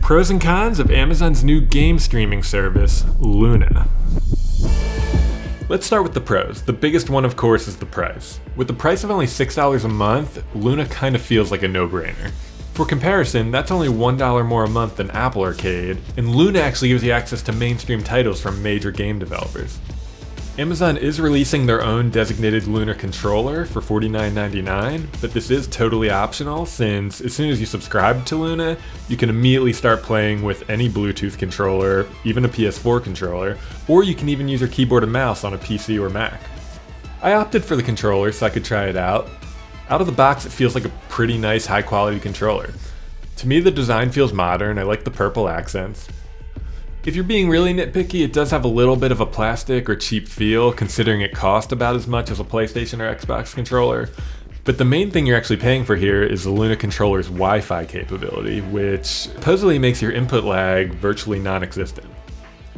Pros and cons of Amazon's new game streaming service, Luna. Let's start with the pros. The biggest one, of course, is the price. With the price of only $6 a month, Luna kind of feels like a no-brainer. For comparison, that's only $1 more a month than Apple Arcade, and Luna actually gives you access to mainstream titles from major game developers. Amazon is releasing their own designated Luna controller for $49.99, but this is totally optional since as soon as you subscribe to Luna, you can immediately start playing with any Bluetooth controller, even a PS4 controller, or you can even use your keyboard and mouse on a PC or Mac. I opted for the controller so I could try it out. Out of the box, it feels like a pretty nice high quality controller. To me, the design feels modern. I like the purple accents. If you're being really nitpicky, it does have a little bit of a plastic or cheap feel, considering it costs about as much as a PlayStation or Xbox controller. But the main thing you're actually paying for here is the Luna controller's Wi-Fi capability, which supposedly makes your input lag virtually non-existent.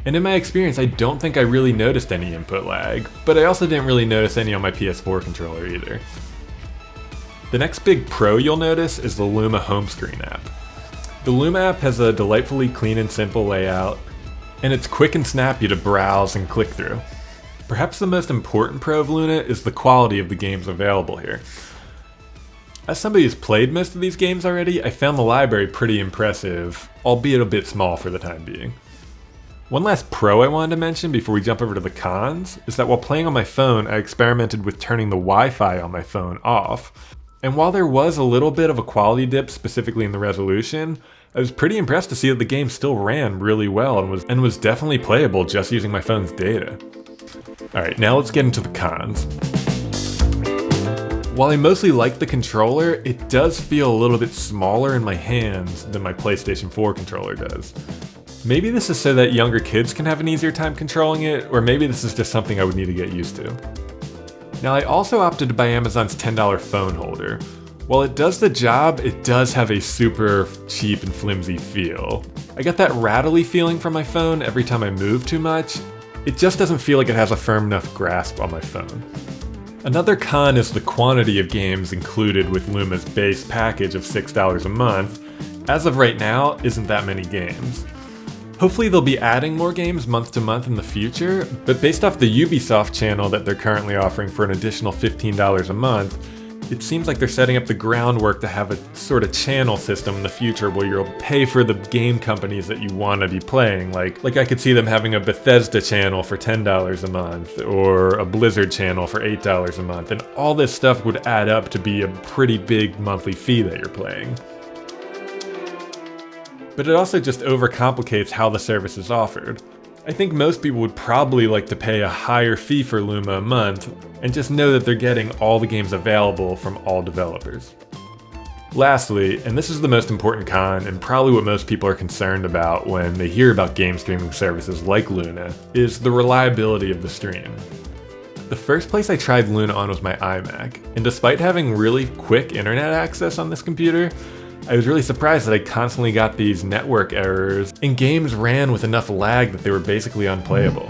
And in my experience, I don't think I really noticed any input lag, but I also didn't really notice any on my PS4 controller either. The next big pro you'll notice is the Luma home screen app. The Luma app has a delightfully clean and simple layout, and it's quick and snappy to browse and click through. Perhaps the most important pro of Luna is the quality of the games available here. As somebody who's played most of these games already, I found the library pretty impressive, albeit a bit small for the time being. One last pro I wanted to mention before we jump over to the cons is that while playing on my phone, I experimented with turning the Wi-Fi on my phone off. And while there was a little bit of a quality dip, specifically in the resolution, I was pretty impressed to see that the game still ran really well and was definitely playable just using my phone's data. Alright, now let's get into the cons. While I mostly like the controller, it does feel a little bit smaller in my hands than my PlayStation 4 controller does. Maybe this is so that younger kids can have an easier time controlling it, or maybe this is just something I would need to get used to. Now, I also opted to buy Amazon's $10 phone holder. While it does the job, it does have a super cheap and flimsy feel. I get that rattly feeling from my phone every time I move too much. It just doesn't feel like it has a firm enough grasp on my phone. Another con is the quantity of games included with Luna's base package of $6 a month. As of right now, isn't that many games. Hopefully they'll be adding more games month to month in the future, but based off the Ubisoft channel that they're currently offering for an additional $15 a month, it seems like they're setting up the groundwork to have a sort of channel system in the future where you'll pay for the game companies that you want to be playing. Like I could see them having a Bethesda channel for $10 a month, or a Blizzard channel for $8 a month, and all this stuff would add up to be a pretty big monthly fee that you're paying. But it also just overcomplicates how the service is offered. I think most people would probably like to pay a higher fee for Luna a month and just know that they're getting all the games available from all developers. Lastly, and this is the most important con and probably what most people are concerned about when they hear about game streaming services like Luna, is the reliability of the stream. The first place I tried Luna on was my iMac, and despite having really quick internet access on this computer, I was really surprised that I constantly got these network errors, and games ran with enough lag that they were basically unplayable.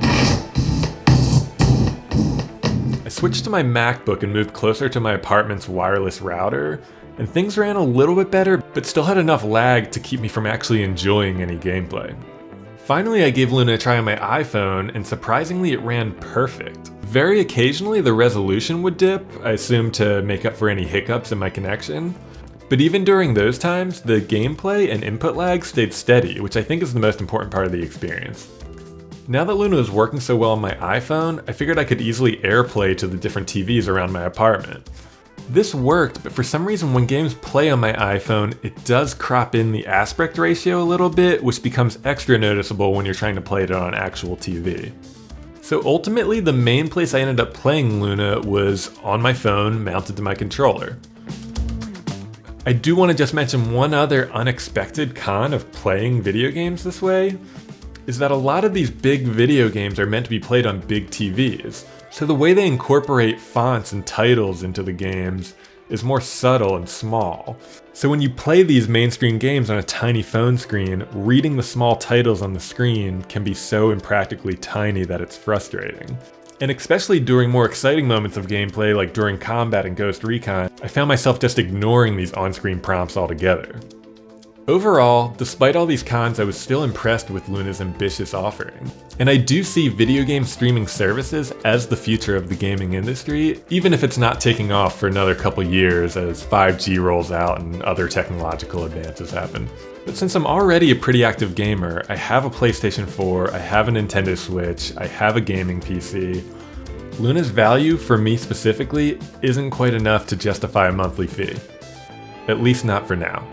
I switched to my MacBook and moved closer to my apartment's wireless router, and things ran a little bit better, but still had enough lag to keep me from actually enjoying any gameplay. Finally, I gave Luna a try on my iPhone, and surprisingly it ran perfect. Very occasionally the resolution would dip, I assume to make up for any hiccups in my connection. But even during those times, the gameplay and input lag stayed steady, which I think is the most important part of the experience. Now that Luna was working so well on my iPhone, I figured I could easily AirPlay to the different TVs around my apartment. This worked, but for some reason when games play on my iPhone, it does crop in the aspect ratio a little bit, which becomes extra noticeable when you're trying to play it on an actual TV. So ultimately, the main place I ended up playing Luna was on my phone mounted to my controller. I do want to just mention one other unexpected con of playing video games this way, is that a lot of these big video games are meant to be played on big TVs, so the way they incorporate fonts and titles into the games is more subtle and small. So when you play these mainstream games on a tiny phone screen, reading the small titles on the screen can be so impractically tiny that it's frustrating. And especially during more exciting moments of gameplay, like during combat and Ghost Recon, I found myself just ignoring these on-screen prompts altogether. Overall, despite all these cons, I was still impressed with Luna's ambitious offering. And I do see video game streaming services as the future of the gaming industry, even if it's not taking off for another couple years as 5G rolls out and other technological advances happen. But since I'm already a pretty active gamer, I have a PlayStation 4, I have a Nintendo Switch, I have a gaming PC, Luna's value, for me specifically, isn't quite enough to justify a monthly fee. At least not for now.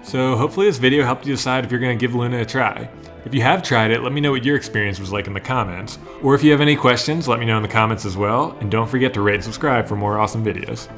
So hopefully this video helped you decide if you're going to give Luna a try. If you have tried it, let me know what your experience was like in the comments. Or if you have any questions, let me know in the comments as well. And don't forget to rate and subscribe for more awesome videos.